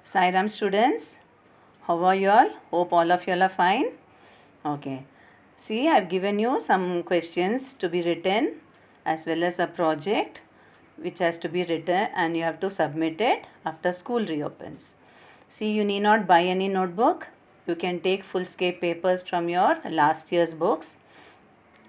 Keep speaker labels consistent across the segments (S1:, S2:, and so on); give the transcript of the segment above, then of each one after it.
S1: Sairam students, how are you all? Hope all of you all are fine. Okay. See, I've given you some questions to be written as well as a project which has to be written and you have to submit it after school reopens. See, you need not buy any notebook. You can take full scape papers from your last year's books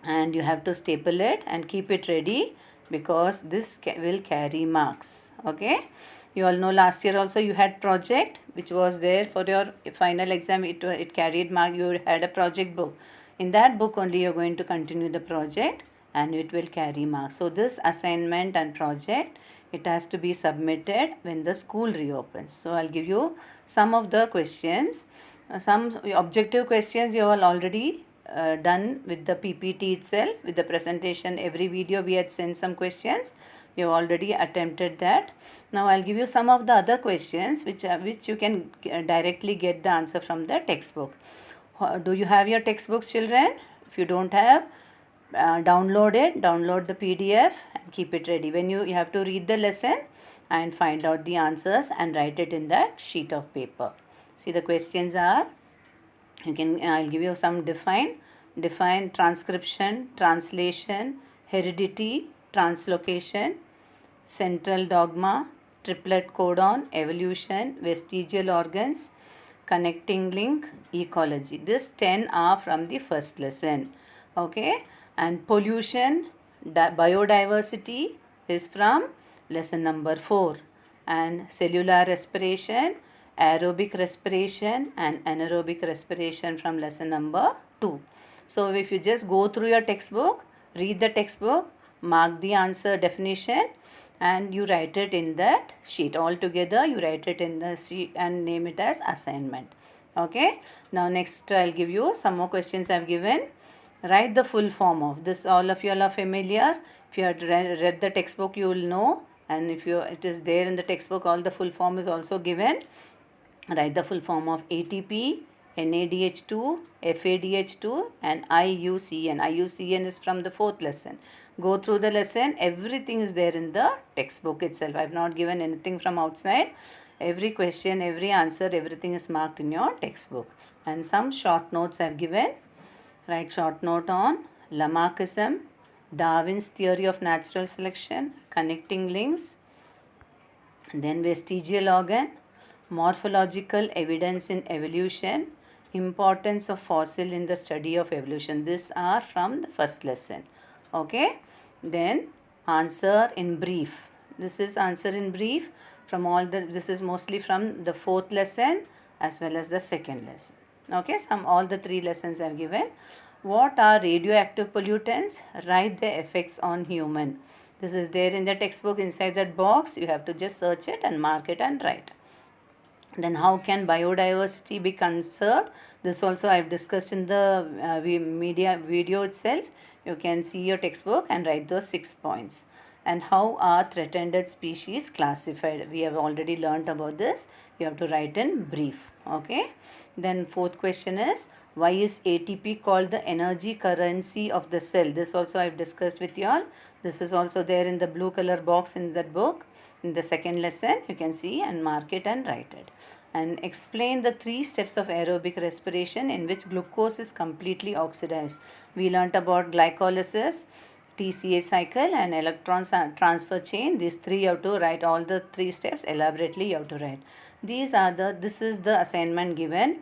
S1: and you have to staple it and keep it ready because this will carry marks. Okay, you all know last year also you had project which was there for your final exam. It carried mark. You had a project book. In that book only you're going to continue the project and it will carry marks. So this assignment and project, it has to be submitted when the school reopens. So I'll give you some of the questions. Some objective questions you all already done with the PPT itself, with the presentation. Every video we had sent some questions. You already attempted that. Now I'll give you some of the other questions which you can directly get the answer from the textbook. Do you have your textbooks, children? If you don't have, download it. Download the PDF and keep it ready. When you have to read the lesson and find out the answers and write it in that sheet of paper. See, the questions are, you can I'll give you some define transcription, translation, heredity, translocation, central dogma, triplet codon, evolution, vestigial organs, connecting link, ecology. This 10 are from the first lesson. Okay, and pollution, biodiversity is from lesson number 4, and cellular respiration, aerobic respiration and anaerobic respiration from lesson number 2. So if you just go through your textbook, read the textbook, mark the answer definition and you write it in that sheet. All together you write it in the sheet and name it as assignment. Okay. Now next I'll give you some more questions I've given. Write the full form of this. All of you all are familiar. If you had read the textbook, you will know, and if it is there in the textbook, all the full form is also given. Write the full form of ATP, NADH2, FADH2 and IUCN. IUCN is from the 4th lesson. Go through the lesson. Everything is there in the textbook itself. I have not given anything from outside. Every question, every answer, everything is marked in your textbook. And some short notes I have given. Write short note on Lamarckism, Darwin's theory of natural selection, connecting links, then vestigial organ, morphological evidence in evolution, importance of fossil in the study of evolution. These are from the first lesson. Okay, then answer in brief. This is answer in brief from this is mostly from the 4th lesson as well as the 2nd lesson. Okay, all the 3 lessons I have given. What are radioactive pollutants? Write the effects on human. This is there in the textbook inside that box. You have to just search it and mark it and write. Then how can biodiversity be conserved? This also I have discussed in the media video itself. You can see your textbook and write those 6 points. And how are threatened species classified? We have already learnt about this. You have to write in brief. Okay. Then 4th question is, why is ATP called the energy currency of the cell? This also I have discussed with you all. This is also there in the blue color box in that book. In the 2nd lesson, you can see and mark it and write it. And explain the 3 steps of aerobic respiration in which glucose is completely oxidized. We learnt about glycolysis, TCA cycle and electron transfer chain. These 3 you have to write. All the 3 steps elaborately you have to write. This is the assignment given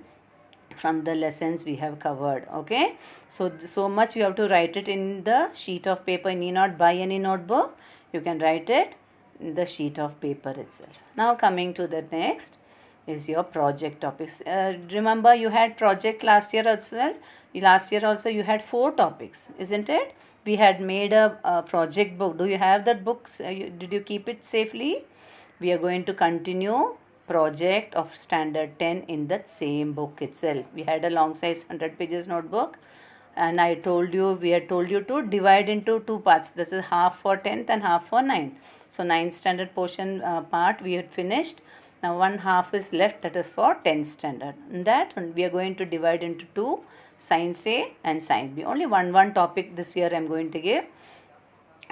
S1: from the lessons we have covered. Okay, so much you have to write it in the sheet of paper. You need not buy any notebook. You can write it in the sheet of paper itself. Now coming to the next is your project topics. Remember you had project last year also. Last year also you had 4 topics, isn't it? We had made a project book. Do you have that book? Did you keep it safely? We are going to continue project of standard 10 in that same book itself. We had a long size 100 pages notebook and we had told you to divide into 2 parts. This is half for 10th and half for 9th. So 9th standard portion part we had finished. Now 1 half is left, that is for 10th standard. In that we are going to divide into 2, science A and science B. Only one topic this year I am going to give.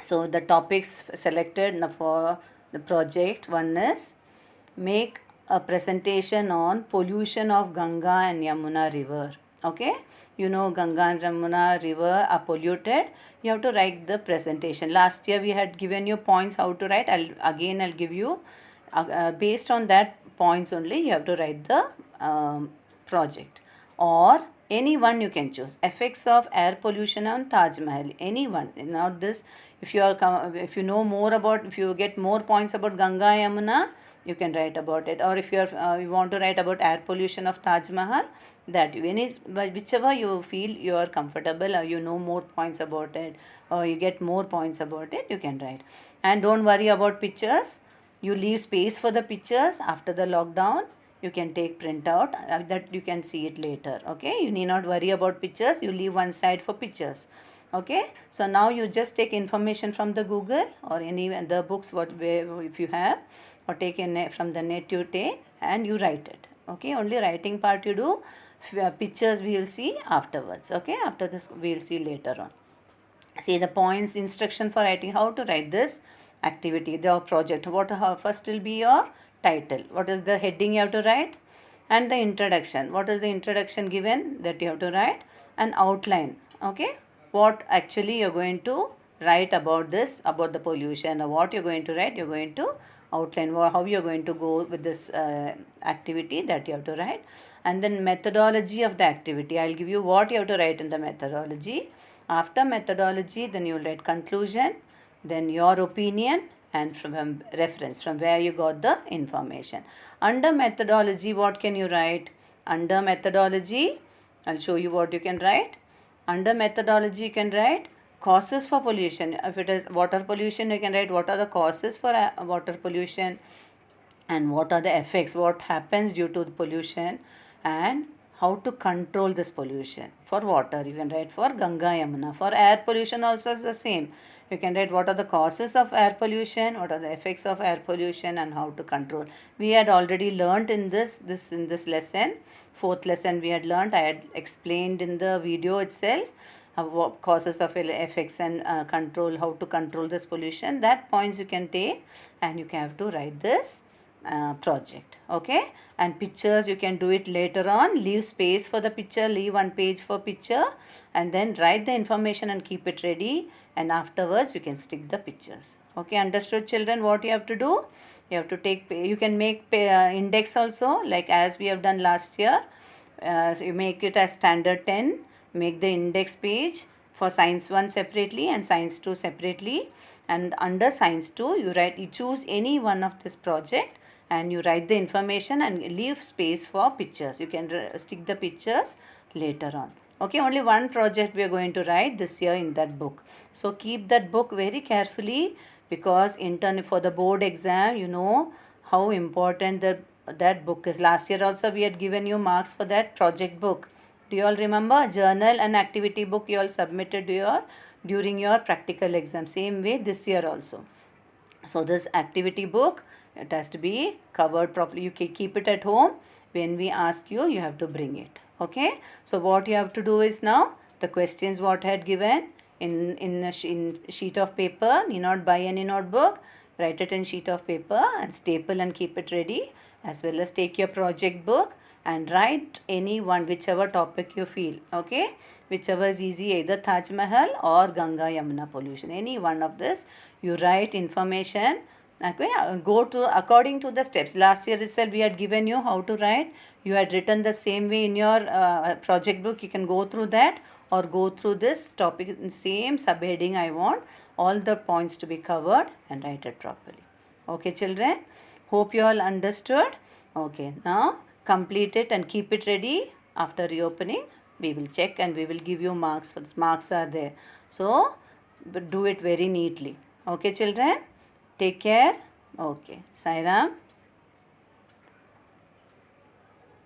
S1: So the topics selected for the project, one is make a presentation on pollution of Ganga and Yamuna river. Okay, you know Ganga and Yamuna river are polluted. You have to write the presentation. Last year we had given you points how to write. I'll give you based on that points only you have to write the project, or any one you can choose. Effects of air pollution on Taj Mahal, any one, not this. If you are if you know more about, if you get more points about Ganga Yamuna, you can write about it. Or if you are you want to write about air pollution of Taj Mahal, that any whichever you feel you are comfortable, or you know more points about it, or you get more points about it, you can write. And don't worry about pictures. You leave space for the pictures. After the lockdown you can take printout that you can see it later. Okay, you need not worry about pictures. You leave one side for pictures. Okay, so now you just take information from the Google or any the books what where if you have, or take from the net you take and you write it. Okay, only writing part you do. Pictures we will see afterwards. Okay, after this we will see later on. See the points, instruction for writing, how to write this activity, the project. What first will be your title, what is the heading you have to write, and the introduction, what is the introduction given that you have to write, and outline. Okay, what actually you're going to write about this, about the pollution, or what you're going to write, you're going to outline how you're going to go with this activity that you have to write. And then methodology of the activity, I'll give you what you have to write in the methodology. After methodology, then you will write conclusion, then your opinion, and from reference from where you got the information. Under methodology, what can you write? Under methodology, I'll show you what you can write. Under methodology, you can write causes for pollution. If it is water pollution, you can write what are the causes for water pollution, and what are the effects, what happens due to the pollution, and how to control this pollution. For water you can write for Ganga Yamuna. For air pollution also is the same. You can write what are the causes of air pollution, what are the effects of air pollution, and how to control. We had already learnt in this lesson, fourth lesson we had learnt. I had explained in the video itself what causes of effects and control, how to control this pollution. That points you can take and you can have to write this project. Okay, and pictures you can do it later on. Leave space for the picture, leave one page for picture, and then write the information and keep it ready, and afterwards you can stick the pictures. Okay, understood children what you have to do? You have to take, you can make index also, like as we have done last year. So you make it as standard 10, make the index page for science 1 separately and science 2 separately, and under science 2 you choose any one of this project and you write the information and leave space for pictures. You can stick the pictures later on. Okay, only one project we are going to write this year in that book. So keep that book very carefully, because for the board exam, you know how important that book is. Last year also we had given you marks for that project book. Do you all remember? Journal and activity book you all submitted during your practical exam. Same way this year also. So this activity book, it has to be covered properly. You can keep it at home. When we ask you, you have to bring it. Okay. So what you have to do is now the questions what I had given in sheet of paper. Need not buy any notebook. Write it in sheet of paper and staple and keep it ready. As well as take your project book and write any one, whichever topic you feel. Okay. Whichever is easy, either Taj Mahal or Ganga Yamuna pollution. Any one of this, you write information. Okay, go to according to the steps. Last year itself we had given you how to write. You had written the same way in your project book. You can go through that or go through this topic, same subheading. I want all the points to be covered and write it properly. Okay children, hope you all understood. Okay, now complete it and keep it ready. After reopening we will check and we will give you marks. For marks are there, so do it very neatly. Okay children, take care. Okay, Sai Ram.